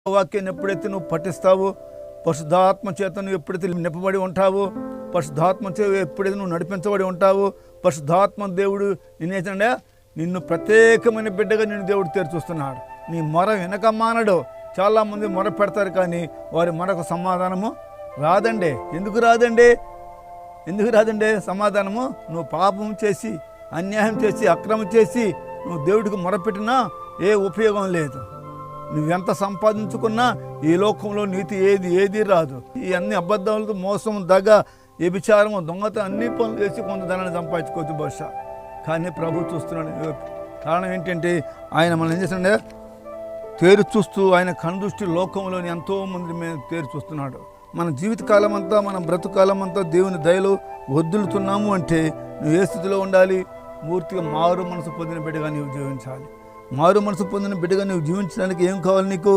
వాక్యాన్ని ఎప్పుడైతే నువ్వు పఠిస్తావో, పరిశుద్ధాత్మ చేత నువ్వు ఎప్పుడైతే నింపబడి ఉంటావో, పరిశుద్ధాత్మ చేత ఎప్పుడైతే నువ్వు నడిపించబడి ఉంటావో, పరిశుద్ధాత్మ దేవుడు నిన్నేంటంటే నిన్ను ప్రత్యేకమైన బిడ్డగా నిన్ను దేవుడు తెరిచూస్తున్నాడు. నీ మొర వెనక మానడు. చాలామంది మొర పెడతారు కానీ వారి మొరకు సమాధానము రాదండి. ఎందుకు రాదండి సమాధానము? నువ్వు పాపం చేసి, అన్యాయం చేసి, అక్రమం చేసి నువ్వు దేవుడికి మొరపెట్టినా ఏ ఉపయోగం లేదు. నువ్వెంత సంపాదించుకున్నా ఈ లోకంలో నీతి ఏది రాదు. ఈ అన్ని అబద్ధాలతో మోసం, దగ, వ్యభిచారము, దొంగత అన్ని పనులు చేసి కొంత ధనాన్ని సంపాదించుకోవచ్చు బహుశా. కానీ ప్రభు చూస్తున్నాడు. కారణం ఏంటంటే ఆయన మనం ఏం చేస్తున్నాడే తేరు చూస్తూ, ఆయన కనుదృష్టి లోకంలోని ఎంతోమంది మీద తేరు చూస్తున్నాడు. మన జీవితకాలం అంతా, మన బ్రతుకాలం అంతా దేవుని దయలో వదులుతున్నాము అంటే నువ్వు ఏ స్థితిలో ఉండాలి? పూర్తిగా మారు మనసు పొందిన బిడ్డగా నీవు జీవించాలి. మారు మనసు పొందిన బిడ్డగా నువ్వు జీవించడానికి ఏం కావాలి నీకు?